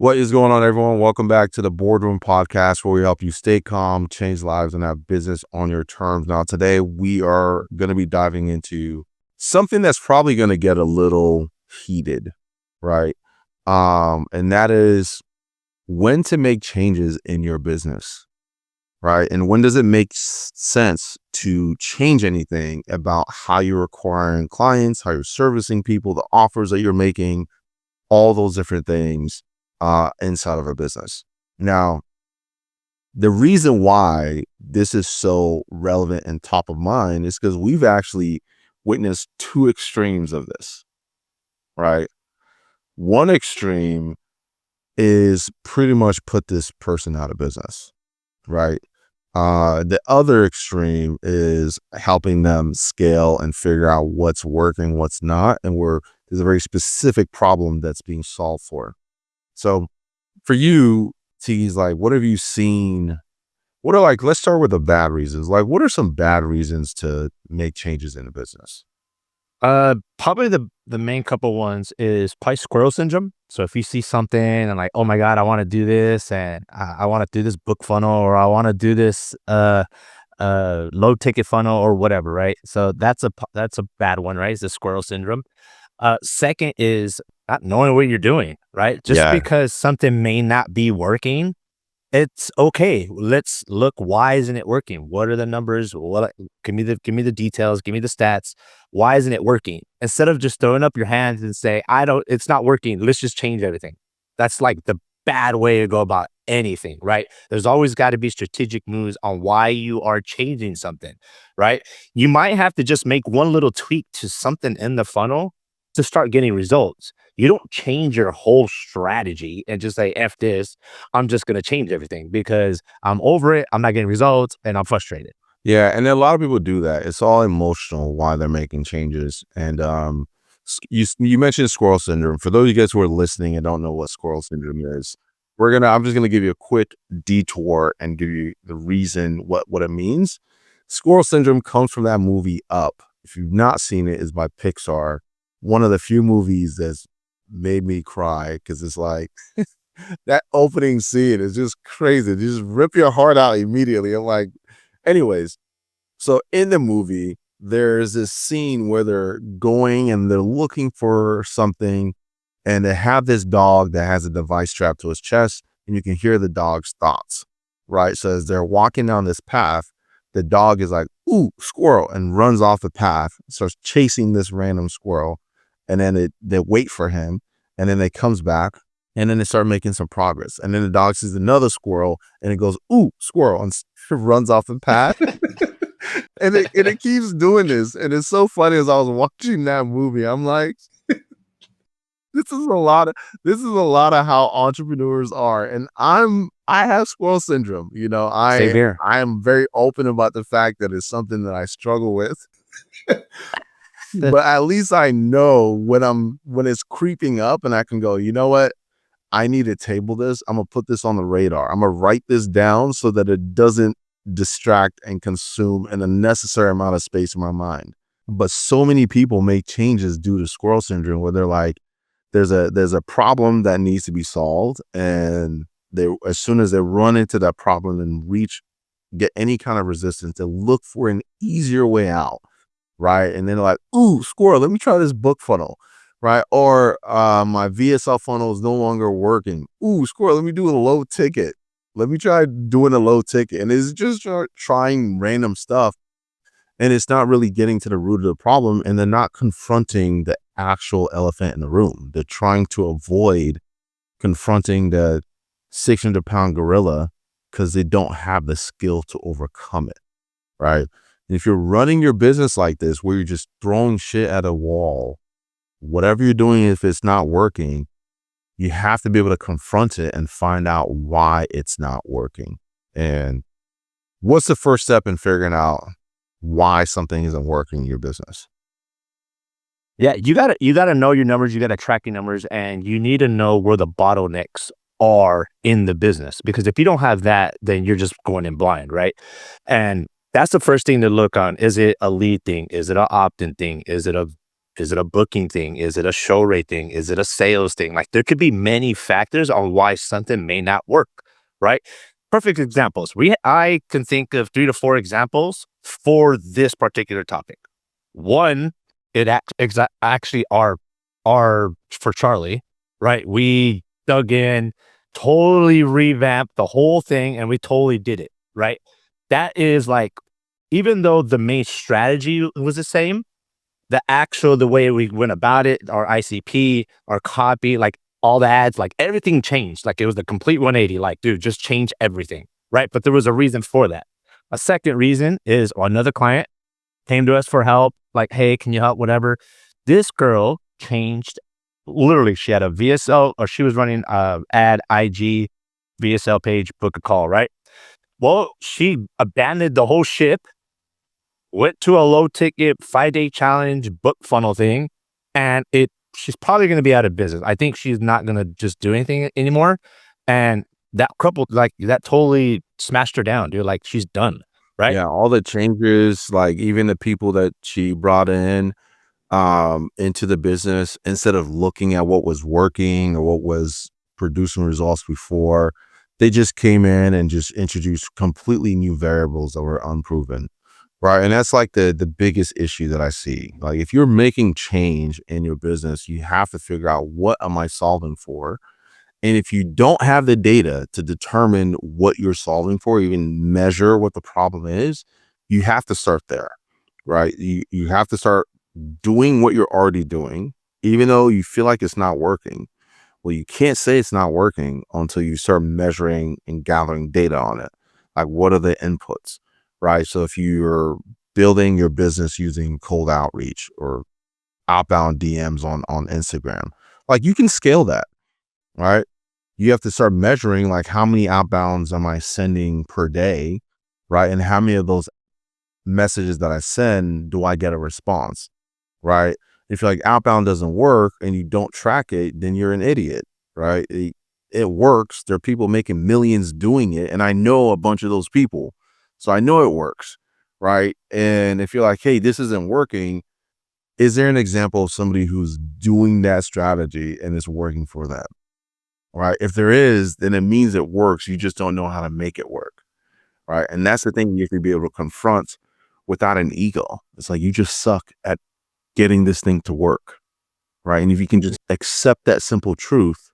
What is going on, everyone? Welcome back to the Boardroom podcast, where we help you stay calm, change lives, and have business on your terms. Now, today we are going to be diving into something that's probably going to get a little heated, right? And that is when to make changes in your business, right? And when does it make sense to change anything about how you're acquiring clients, how you're servicing people, the offers that you're making, all those different things inside of a business. Now, the reason why this is so relevant and top of mind is because we've actually witnessed two extremes of this, right? One extreme is pretty much put this person out of business, right? The other extreme is helping them scale and figure out what's working, what's not, and there's a very specific problem that's being solved for. So for you, Tikis, what have you seen? Let's start with the bad reasons. What are some bad reasons to make changes in a business? Probably the main couple ones is probably squirrel syndrome. So if you see something and oh my God, I want to do this, and I want to do this book funnel, or I want to do this low ticket funnel or whatever, right? So that's a bad one, right? It's the squirrel syndrome. Second is not knowing what you're doing, right? Just because something may not be working, it's okay. Let's look. Why isn't it working? What are the numbers? Give me the details. Give me the stats. Why isn't it working? Instead of just throwing up your hands and say, it's not working. Let's just change everything. That's the bad way to go about anything, right? There's always got to be strategic moves on why you are changing something, right? You might have to just make one little tweak to something in the funnel to start getting results. You don't change your whole strategy and just say, F this, I'm just going to change everything because I'm over it. I'm not getting results and I'm frustrated. Yeah. And a lot of people do that. It's all emotional why they're making changes. And you mentioned squirrel syndrome. For those of you guys who are listening and don't know what squirrel syndrome is, I'm just going to give you a quick detour and give you the reason what it means. Squirrel syndrome comes from that movie Up. If you've not seen it, it's by Pixar. One of the few movies that's made me cry, because it's that opening scene is just crazy. You just rip your heart out immediately. Anyways, so in the movie, there's this scene where they're going and they're looking for something, and they have this dog that has a device strapped to his chest, and you can hear the dog's thoughts, right? So as they're walking down this path, the dog is like, ooh, squirrel, and runs off the path, starts chasing this random squirrel. And then they wait for him, and then it comes back, and then they start making some progress. And then the dog sees another squirrel, and it goes, ooh, squirrel, and runs off the path. and it keeps doing this. And it's so funny. As I was watching that movie, I'm like, this is a lot of how entrepreneurs are. And I have squirrel syndrome. Same here. I am very open about the fact that it's something that I struggle with. But at least I know when it's creeping up, and I can go, you know what? I need to table this. I'm going to put this on the radar. I'm going to write this down so that it doesn't distract and consume an unnecessary amount of space in my mind. But so many people make changes due to squirrel syndrome, where they're like, there's a problem that needs to be solved. And as soon as they run into that problem and get any kind of resistance, they look for an easier way out. Right. And then they're like, ooh, squirrel, let me try this book funnel. Right. Or my VSL funnel is no longer working. Ooh, squirrel, let me do a low ticket. Let me try doing a low ticket. And it's just trying random stuff. And it's not really getting to the root of the problem. And they're not confronting the actual elephant in the room. They're trying to avoid confronting the 600-pound gorilla because they don't have the skill to overcome it. Right. If you're running your business like this, where you're just throwing shit at a wall, whatever you're doing, if it's not working, you have to be able to confront it and find out why it's not working. And what's the first step in figuring out why something isn't working in your business? Yeah, you gotta know your numbers. You gotta track your numbers, and you need to know where the bottlenecks are in the business. Because if you don't have that, then you're just going in blind, right? And that's the first thing to look on. Is it a lead thing? Is it an opt-in thing? Is it a Is it a booking thing? Is it a show rate thing? Is it a sales thing? Like there could be many factors on why something may not work, right? Perfect examples. I can think of 3 to 4 examples for this particular topic. One, actually are for Charlie, right? We dug in, totally revamped the whole thing, and we totally did it, right? That is like, even though the main strategy was the same, the way we went about it, our ICP, our copy, like all the ads, like everything changed. Like it was the complete 180. Like, dude, just change everything, right? But there was a reason for that. A second reason is another client came to us for help, like, hey, can you help? Whatever. This girl changed, literally, she had a VSL, or she was running ad IG VSL page, book a call, right? Well, she abandoned the whole ship, went to a low ticket 5-day challenge book funnel thing, and she's probably going to be out of business. I think she's not going to just do anything anymore. And that coupled, like, that totally smashed her down, dude. Like, she's done, right? Yeah, all the changes, like even the people that she brought in into the business, instead of looking at what was working or what was producing results before, they just came in and just introduced completely new variables that were unproven. Right. And that's like the biggest issue that I see. Like if you're making change in your business, you have to figure out, what am I solving for? And if you don't have the data to determine what you're solving for, even measure what the problem is, you have to start there. Right. You have to start doing what you're already doing, even though you feel like it's not working. Well, you can't say it's not working until you start measuring and gathering data on it. Like, what are the inputs, right? So if you're building your business using cold outreach or outbound DMs on Instagram, like you can scale that, right? You have to start measuring, like, how many outbounds am I sending per day, right? And how many of those messages that I send do I get a response, right? If you're like, outbound doesn't work and you don't track it, then you're an idiot, right? It works. There are people making millions doing it. And I know a bunch of those people. So I know it works, right? And if you're like, hey, this isn't working, is there an example of somebody who's doing that strategy and it's working for them, right? If there is, then it means it works. You just don't know how to make it work, right? And that's the thing you have to be able to confront without an ego. It's like, you just suck at getting this thing to work, right? And if you can just accept that simple truth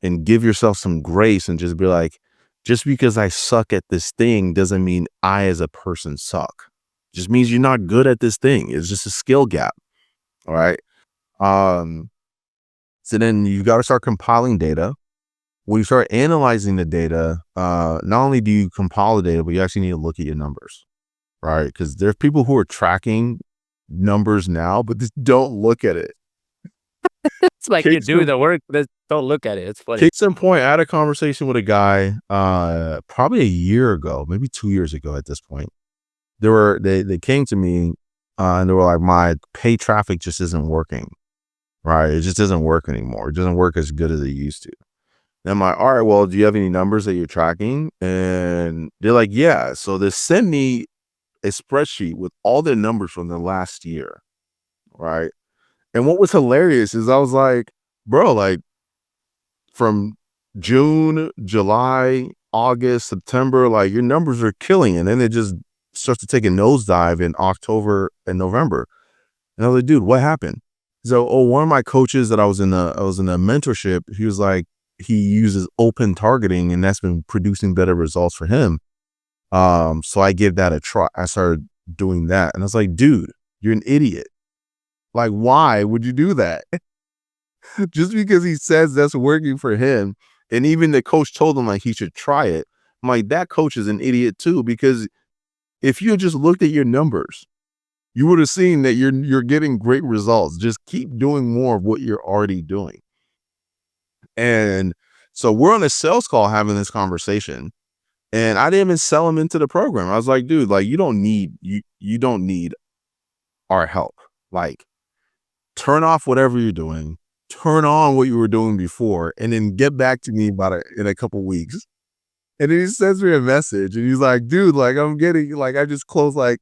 and give yourself some grace and just be like, just because I suck at this thing doesn't mean I as a person suck. It just means you're not good at this thing. It's just a skill gap. All right. Um, so then you got to start compiling data. When you start analyzing the data, not only do you compile the data, but you actually need to look at your numbers, right? Because there's people who are tracking numbers now, but just don't look at it. It's like you're doing the work, but don't look at it. It's funny. Case in point, I had a conversation with a guy probably a year ago, maybe 2 years ago at this point. They came to me and they were like, my pay traffic just isn't working, right? It just doesn't work anymore. It doesn't work as good as it used to. And I'm like, all right, well, do you have any numbers that you're tracking? And they're like, yeah. So they sent me a spreadsheet with all their numbers from the last year, right? And what was hilarious is I was like, bro, like, from June, July, August, September, like, your numbers are killing. And then it just starts to take a nosedive in October and November. And I was like, dude, what happened? So, one of my coaches that I was in a mentorship, he was like, he uses open targeting and that's been producing better results for him. So I gave that a try. I started doing that. And I was like, dude, you're an idiot. Like, why would you do that? Just because he says that's working for him. And even the coach told him, like, he should try it. I'm like, that coach is an idiot too, because if you had just looked at your numbers, you would have seen that you're getting great results. Just keep doing more of what you're already doing. And so we're on a sales call having this conversation. And I didn't even sell him into the program. I was like, dude, like, you don't need our help. Like, turn off whatever you're doing, turn on what you were doing before, and then get back to me about it in a couple weeks. And then he sends me a message and he's like, dude, like, I'm getting, like, I just closed like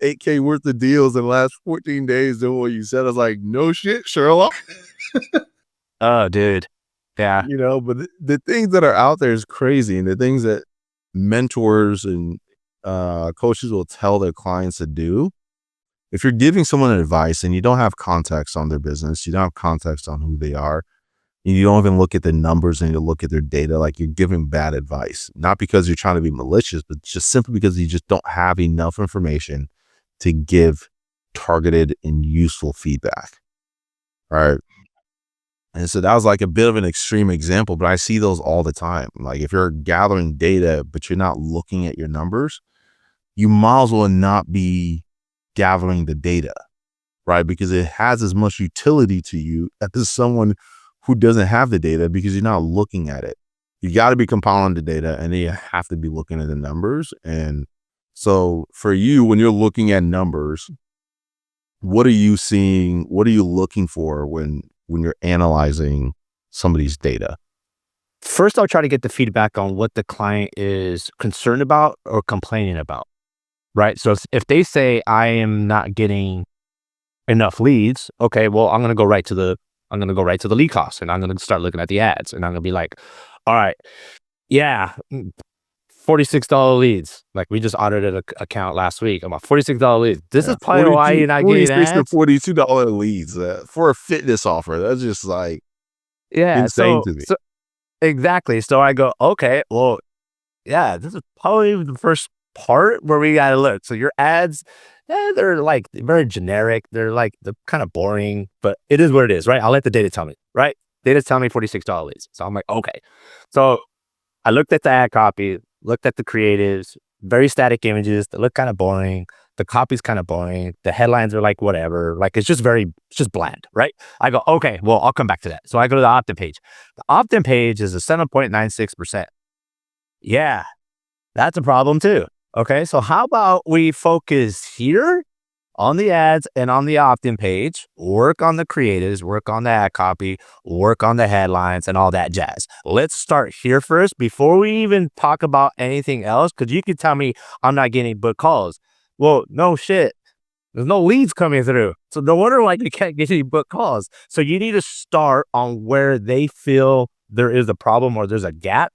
8K worth of deals in the last 14 days doing what you said. I was like, no shit, Sherlock. Oh, dude. Yeah. But the things that are out there is crazy. And the things that mentors and coaches will tell their clients to do. If you're giving someone advice and you don't have context on their business, you don't have context on who they are, and you don't even look at the numbers and you look at their data, like you're giving bad advice, not because you're trying to be malicious, but just simply because you just don't have enough information to give targeted and useful feedback. Right. And so that was like a bit of an extreme example, but I see those all the time. Like if you're gathering data, but you're not looking at your numbers, you might as well not be gathering the data, right? Because it has as much utility to you as someone who doesn't have the data because you're not looking at it. You got to be compiling the data and then you have to be looking at the numbers. And so for you, when you're looking at numbers, what are you seeing? What are you looking for when you're analyzing somebody's data? First, I'll try to get the feedback on what the client is concerned about or complaining about, right? So if they say I am not getting enough leads, okay, well, I'm going to go right to the lead cost, and I'm going to start looking at the ads, and I'm going to be like, all right, yeah, $46 leads. Like we just audited an account last week. I'm about $46 leads. This is probably why you're not getting 46 to ads. $42 leads for a fitness offer. That's just like Yeah. insane to me. So exactly. So I go, okay, well, yeah, this is probably the first part where we got to look. So your ads, they're like very generic. They're kind of boring, but it is what it is, right? I'll let the data tell me, right? Data tell me $46 leads. So I'm like, okay. So I looked at the ad copy, looked at the creatives, very static images that look kind of boring. The copy's kind of boring. The headlines are like whatever. Like it's just bland, right? I go, okay, well, I'll come back to that. So I go to the opt-in page. The opt-in page is a 7.96%. Yeah, that's a problem too. Okay, so how about we focus here on the ads and on the opt-in page, work on the creatives, work on the ad copy, work on the headlines and all that jazz. Let's start here first before we even talk about anything else, because you could tell me I'm not getting book calls. Well, no shit. There's no leads coming through. So no wonder why you can't get any book calls. So you need to start on where they feel there is a problem or there's a gap,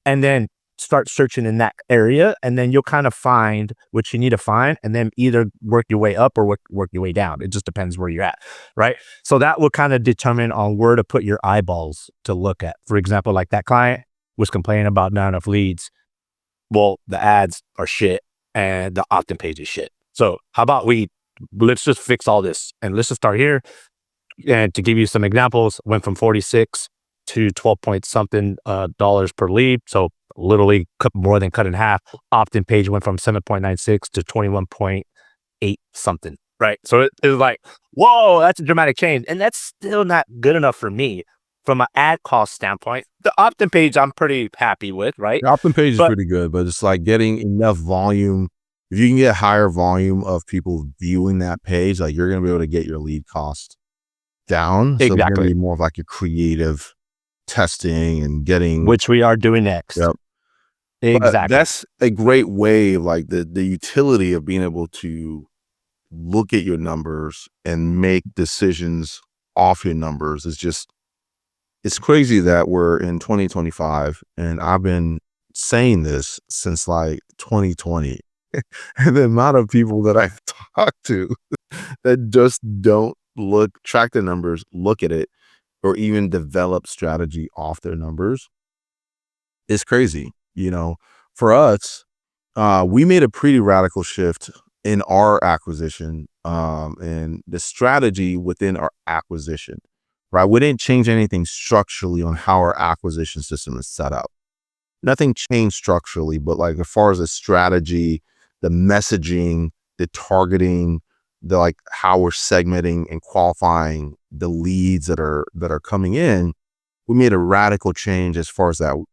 and then start searching in that area, and then you'll kind of find what you need to find, and then either work your way up or work your way down. It just depends where you're at, right? So that will kind of determine on where to put your eyeballs to look at. For example, like that client was complaining about not enough leads. Well, the ads are shit and the opt-in page is shit. So how about let's just fix all this and let's just start here. And to give you some examples, went from 46 to 12 point something dollars per lead. So literally more than cut in half. Opt-in page went from 7.96 to 21.8 something, right? So it was like, whoa, that's a dramatic change. And that's still not good enough for me from an ad cost standpoint. The opt-in page I'm pretty happy with, right? The opt-in page is pretty good, but it's like getting enough volume. If you can get higher volume of people viewing that page, like you're going to be able to get your lead cost down. So it's going to be more of like your creative testing and getting, which we are doing next. Yep. Exactly. But that's a great way, like the utility of being able to look at your numbers and make decisions off your numbers is just, it's crazy that we're in 2025 and I've been saying this since like 2020. And the amount of people that I've talked to that just don't track the numbers, look at it, or even develop strategy off their numbers is crazy. For us, we made a pretty radical shift in our acquisition and the strategy within our acquisition, right? We didn't change anything structurally on how our acquisition system is set up. Nothing changed structurally, but like as far as the strategy, the messaging, the targeting, the like how we're segmenting and qualifying the leads that are coming in, we made a radical change as far as that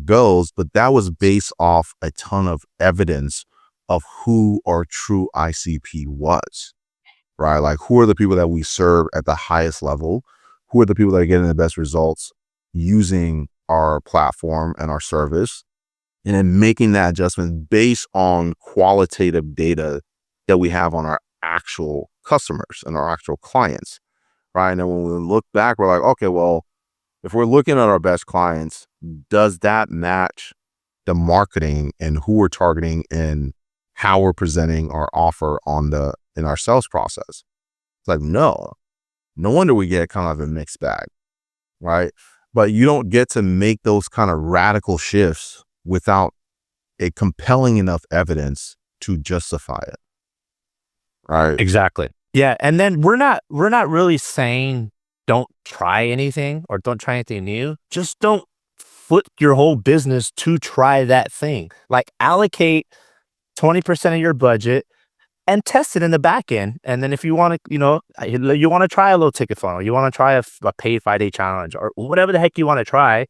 goes. But that was based off a ton of evidence of who our true ICP was, right? Like who are the people that we serve at the highest level? Who are the people that are getting the best results using our platform and our service? And then making that adjustment based on qualitative data that we have on our actual customers and our actual clients, right? And then when we look back, we're like, okay, well, if we're looking at our best clients, does that match the marketing and who we're targeting and how we're presenting our offer in our sales process? It's like, no wonder we get kind of a mixed bag, right? But you don't get to make those kind of radical shifts without a compelling enough evidence to justify it, right? Exactly. Yeah, and then we're not really saying don't try anything or don't try anything new. Just don't flip your whole business to try that thing. Like allocate 20% of your budget and test it in the back end. And then if you want to, you want to try a low ticket funnel, you want to try a paid 5-day challenge or whatever the heck you want to try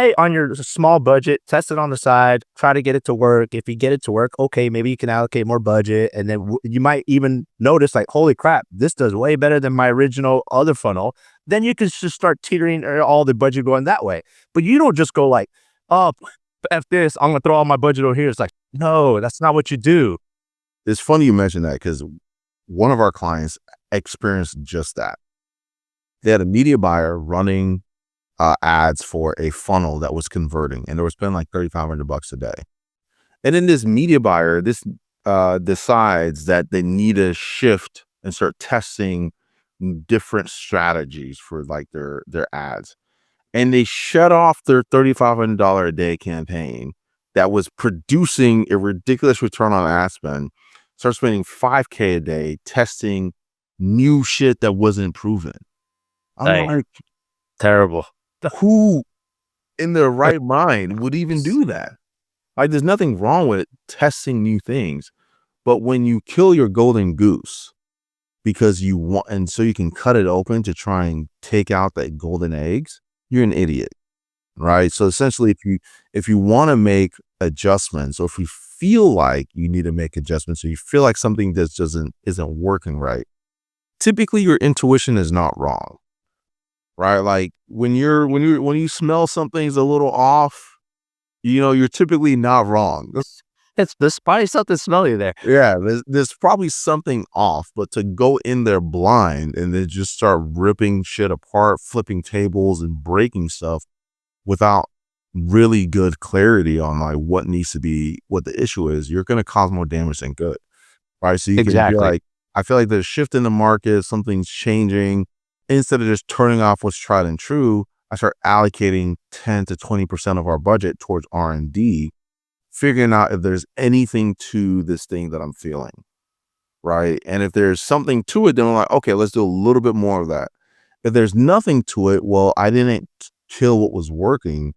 it on your small budget, test it on the side, try to get it to work. If you get it to work, okay, maybe you can allocate more budget. And then you might even notice like, holy crap, this does way better than my original other funnel. Then you can just start teetering all the budget going that way. But you don't just go like, oh, F this, I'm going to throw all my budget over here. It's like, no, that's not what you do. It's funny you mentioned that because one of our clients experienced just that. They had a media buyer running ads for a funnel that was converting, and they were spending like $3,500 a day. And then this media buyer, decides that they need to shift and start testing different strategies for like their ads. And they shut off their $3,500 a day campaign that was producing a ridiculous return on ad spend, start spending $5K a day testing new shit that wasn't proven. I'm Hey, like, terrible. who in their right mind would even do that? Like, there's nothing wrong with testing new things, but when you kill your golden goose because you want, and so you can cut it open to try and take out that golden eggs, you're an idiot, right? So essentially, if you want to make adjustments, or if you feel like you need to make adjustments, or you feel like something that isn't working right, typically your intuition is not wrong, right? Like when you smell something's a little off, you're typically not wrong. There's probably something smelly there. Yeah, there's probably something off, but to go in there blind and then just start ripping shit apart, flipping tables and breaking stuff without really good clarity on like what needs to be, what the issue is, you're going to cause more damage than good, right? So you can be Exactly. like, I feel like there's a shift in the market, something's changing. Instead of just turning off what's tried and true, I start allocating 10 to 20% of our budget towards R&D, figuring out if there's anything to this thing that I'm feeling, right? And if there's something to it, then I'm like, okay, let's do a little bit more of that. If there's nothing to it, well, I didn't kill what was working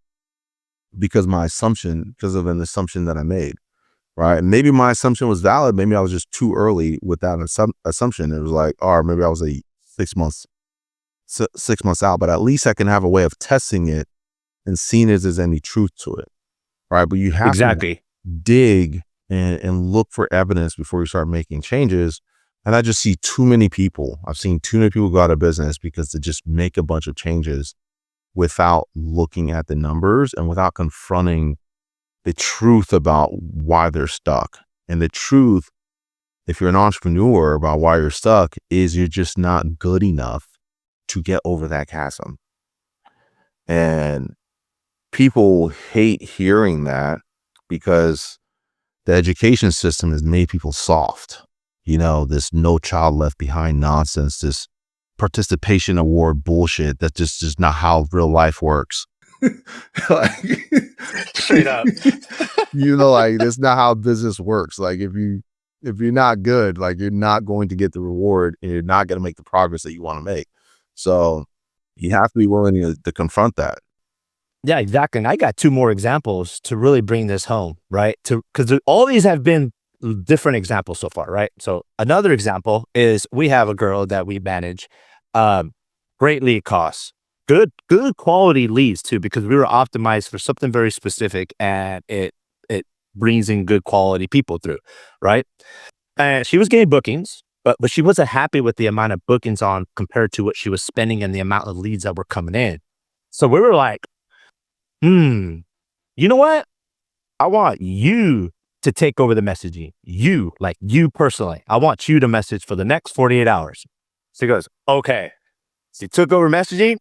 because of an assumption that I made, right? Maybe my assumption was valid. Maybe I was just too early with that assumption. It was like, or maybe I was 6 months, 6 months out, but at least I can have a way of testing it and seeing if there's any truth to it, right? But you have to Exactly. dig and look for evidence before you start making changes. And I just see too many people. I've seen too many people go out of business because they just make a bunch of changes without looking at the numbers and without confronting the truth about why they're stuck. And the truth, if you're an entrepreneur, about why you're stuck is you're just not good enough to get over that chasm. And people hate hearing that because the education system has made people soft. This no child left behind nonsense, this participation award bullshit. That's just not how real life works. Like, Straight up. like that's not how business works. Like if you're not good, like you're not going to get the reward and you're not going to make the progress that you want to make. So you have to be willing to confront that. Yeah, exactly. And I got two more examples to really bring this home, right? Because all these have been different examples so far, right? So another example is we have a girl that we manage, great lead costs, good quality leads too, because we were optimized for something very specific, and it brings in good quality people through, right? And she was getting bookings, but she wasn't happy with the amount of bookings on compared to what she was spending and the amount of leads that were coming in. So we were like, you know what? I want you to take over the messaging. You, like you personally, I want you to message for the next 48 hours. So he goes, okay. So he took over messaging,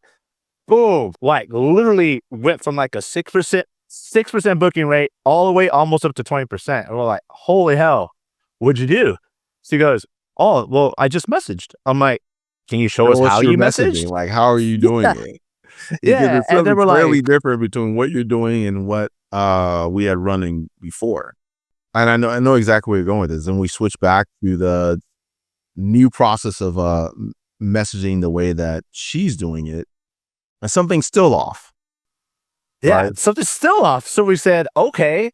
boom, like literally went from like a 6% booking rate all the way almost up to 20%. And we're like, holy hell, what'd you do? So he goes, oh, well, I just messaged. I'm like, can you show us What's how your you messaging? messaged? Like, how are you doing Yeah. it? Because Yeah. it's And then something we're clearly like, different between what you're doing and what we had running before. And I know exactly where you're going with this. And we switch back to the new process of messaging the way that she's doing it, and something's still off, yeah, right? something's still off. So we said, okay,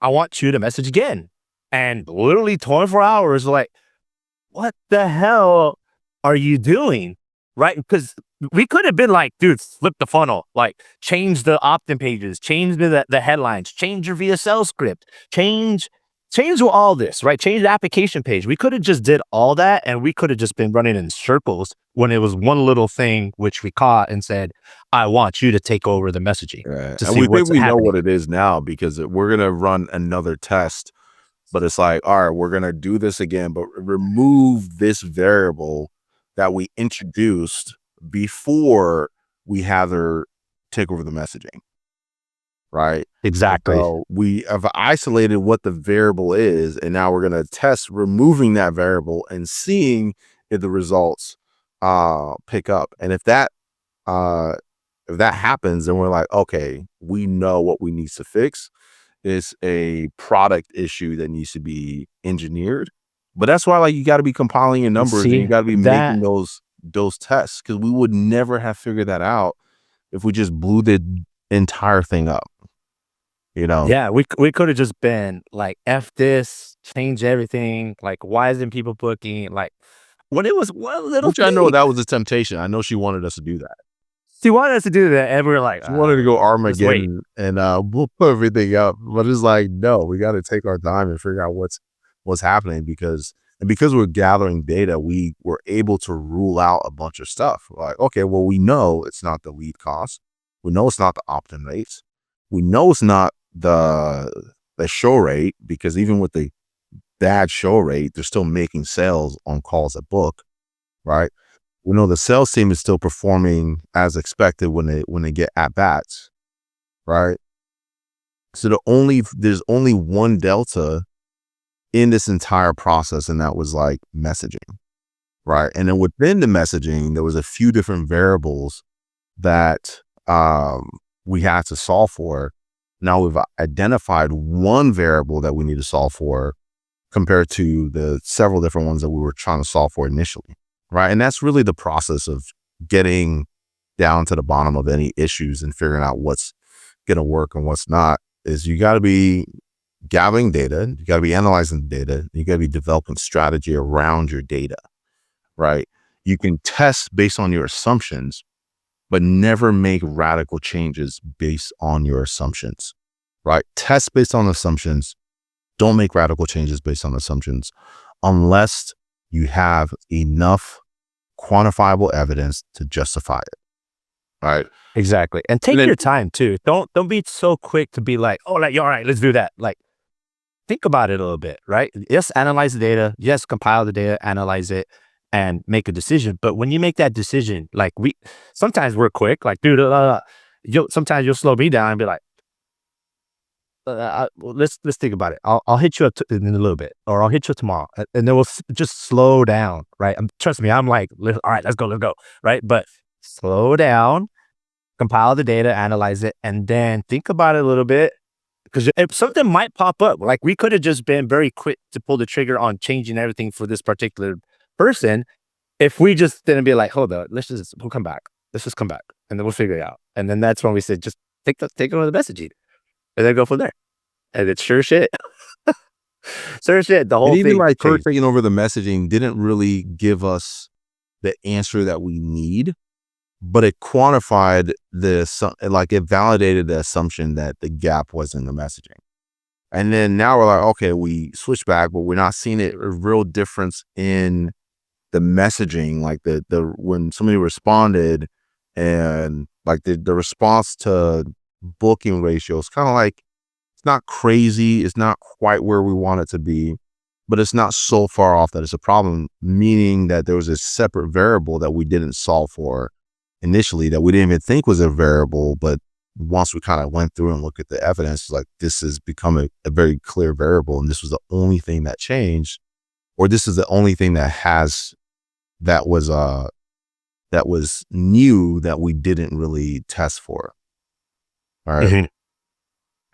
I want you to message again. And literally 24 hours, like, what the hell are you doing? Right? Because we could have been like, dude, flip the funnel, like change the opt-in pages, change the headlines, change your VSL script, change all this, right? Change the application page. We could have just did all that and we could have just been running in circles when it was one little thing which we caught and said, I want you to take over the messaging Right. to And see we think what's we know happening. what it is now because we're gonna run another test, but it's like, all right, we're gonna do this again, but remove this variable that we introduced before we have her take over the messaging, right? And Exactly. so we have isolated what the variable is, and now we're gonna test removing that variable and seeing if the results pick up. And uh if that happens, then we're like, okay, we know what we need to fix. It's a product issue that needs to be engineered. But that's why, like, you got to be compiling your And numbers and you see got to be that. making those tests, because we would never have figured that out if we just blew the entire thing up. You know, Yeah, we could have just been like, "F this, change everything." Like, why isn't people booking? Like, when it was one little which I know thing. that was a temptation. I know she wanted us to do that. She wanted us to do that, and we were like, She wanted to go just wait." Armageddon and we'll put everything up. But it's like, no, we got to take our time and figure out what's happening, because we're gathering data, we were able to rule out a bunch of stuff. Like, okay, well, we know it's not the lead cost. We know it's not the opt-in rates. We know it's not the show rate, because even with the bad show rate, they're still making sales on calls that book, right? We know the sales team is still performing as expected when they get at bats, right? So there's only one delta in this entire process, and that was like messaging, right? And then within the messaging, there was a few different variables that we had to solve for. Now we've identified one variable that we need to solve for compared to the several different ones that we were trying to solve for initially, right? And that's really the process of getting down to the bottom of any issues and figuring out what's going to work and what's not. Is you got to be gathering data, you got to be analyzing the data, you got to be developing strategy around your data, right? You can test based on your assumptions, but never make radical changes based on your assumptions, right? Test based on assumptions. Don't make radical changes based on assumptions unless you have enough quantifiable evidence to justify it, right? Exactly, and And take then your time too. Don't be so quick to be like, "Oh, like, yeah, all right, let's do that." Like, think about it a little bit, right? Yes, analyze the data. Yes, compile the data, analyze it, and make a decision. But when you make that decision, like sometimes we're quick, like, dude, sometimes you'll slow me down and be like, well, let's think about it. I'll hit you up in a little bit, or I'll hit you tomorrow, and then we'll just slow down, right? Trust me, I'm like, all right, let's go, right? But slow down, compile the data, analyze it, and then think about it a little bit, because if something might pop up, like we could have just been very quick to pull the trigger on changing everything for this particular person. If we just didn't be like, hold on, we'll come back. Let's just come back, and then we'll figure it out. And then that's when we said, just take over the messaging, and then go from there. And it's sure shit, sure shit. The and whole even thing like her changed. taking over the messaging didn't really give us the answer that we need, but it quantified like it validated the assumption that the gap was in the messaging. And then now we're like, okay, we switch back, but we're not seeing a real difference in the messaging. Like the when somebody responded, and like the response to booking ratios, kind of like, it's not crazy. It's not quite where we want it to be, but it's not so far off that it's a problem, meaning that there was a separate variable that we didn't solve for initially that we didn't even think was a variable. But once we kind of went through and looked at the evidence, like this has become a very clear variable. And this was the only thing that changed, or this is the only thing that was new that we didn't really test for. All right. Mhm.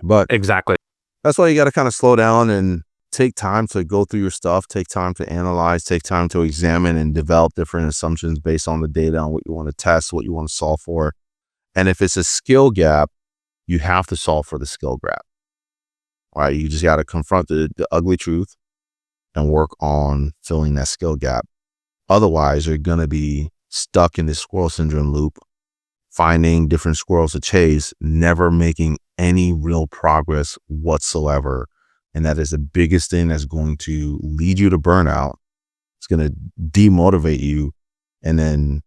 But Exactly. that's why you got to kind of slow down and take time to go through your stuff, take time to analyze, take time to examine and develop different assumptions based on the data on what you want to test, what you want to solve for. And if it's a skill gap, you have to solve for the skill gap. All right. You just got to confront the ugly truth and work on filling that skill gap. Otherwise, you're going to be stuck in this squirrel syndrome loop, finding different squirrels to chase, never making any real progress whatsoever. And that is the biggest thing that's going to lead you to burnout. It's going to demotivate you and then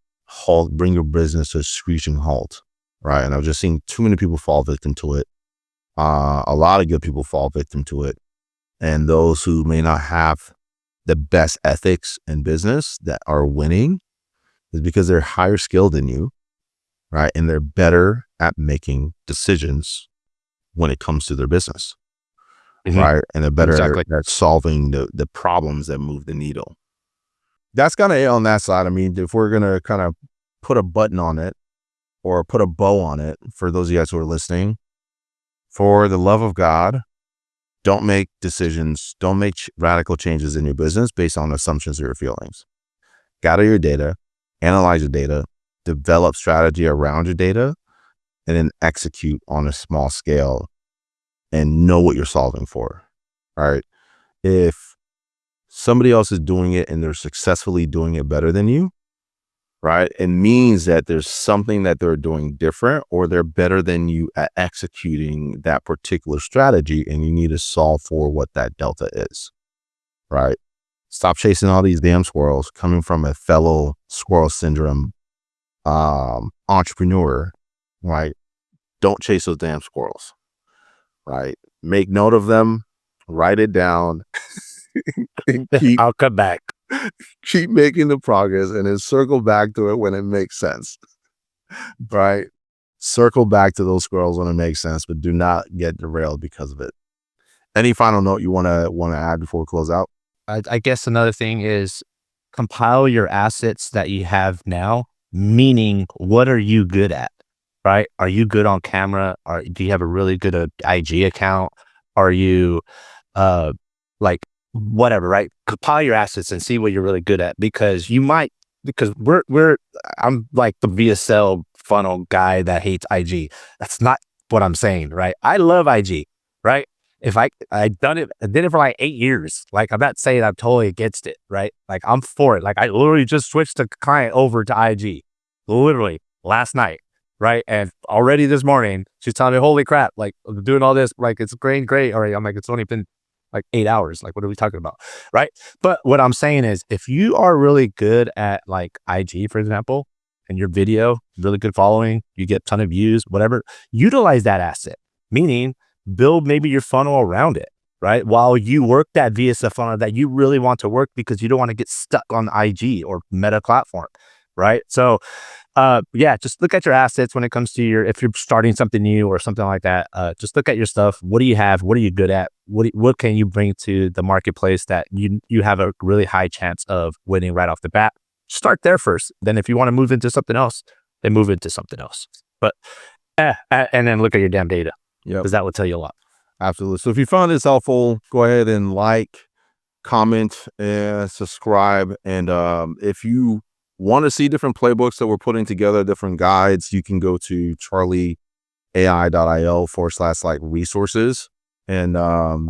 bring your business to a screeching halt. Right. And I've just seen too many people fall victim to it. A lot of good people fall victim to it. And those who may not have the best ethics in business that are winning is because they're higher skilled than you. Right. And they're better at making decisions when it comes to their business. Mhm. Right. And they're better Exactly. at solving the problems that move the needle. That's kind of it on that side. I mean, if we're going to kind of put a button on it or put a bow on it, for those of you guys who are listening, for the love of God, don't make decisions, don't make radical changes in your business based on assumptions or your feelings. Gather your data, analyze your data, develop strategy around your data, and then execute on a small scale and know what you're solving for. All right. If somebody else is doing it and they're successfully doing it better than you, right, it means that there's something that they're doing different, or they're better than you at executing that particular strategy, and you need to solve for what that delta is. Right. Stop chasing all these damn squirrels. Coming from a fellow squirrel syndrome entrepreneur, right? Don't chase those damn squirrels. Right. Make note of them, write it down, and I'll come back. keep making the progress, and then circle back to it when it makes sense. Right. Circle back to those squirrels when it makes sense, but do not get derailed because of it. Any final note you want to add before we close out? I guess another thing is compile your assets that you have now, meaning what are you good at, right? Are you good on camera? Do you have a really good IG account? Are you like whatever, right? Compile your assets and see what you're really good at, because I'm like the VSL funnel guy that hates IG. That's not what I'm saying, right? I love IG, right? If I did it for like 8 years. Like, I'm not saying I'm totally against it, right? Like, I'm for it. Like, I literally just switched the client over to IG, literally last night, right? And already this morning, she's telling me, "Holy crap! Like, I'm doing all this, like it's great. Already." I'm like, "It's only been like 8 hours. Like, what are we talking about?" Right? But what I'm saying is, if you are really good at like IG, for example, and your video, really good following, you get a ton of views, whatever, utilize that asset. Meaning, build maybe your funnel around it, right? While you work that VSF funnel that you really want to work, because you don't want to get stuck on IG or Meta platform, right? So, yeah, just look at your assets when it comes to if you're starting something new or something like that. Just look at your stuff. What do you have? What are you good at? What can you bring to the marketplace that you have a really high chance of winning right off the bat? Start there first. Then if you want to move into something else, then move into something else. But and then look at your damn data. Yep. Because that will tell you a lot. Absolutely. So if you found this helpful, go ahead and like, comment, and subscribe. And if you want to see different playbooks that we're putting together, different guides, you can go to charlieai.io/like resources and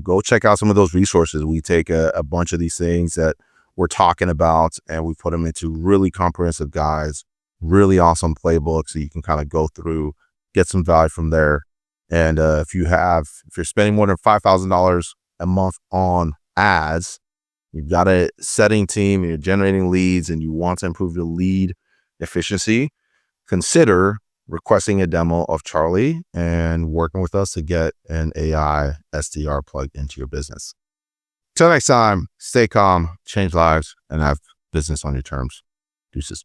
go check out some of those resources. We take a bunch of these things that we're talking about and we put them into really comprehensive guides, really awesome playbooks that you can kind of go through, get some value from there. And if you're spending more than $5,000 a month on ads, you've got a setting team and you're generating leads and you want to improve your lead efficiency, consider requesting a demo of Charlie and working with us to get an AI SDR plugged into your business. Till next time, stay calm, change lives, and have business on your terms. Deuces.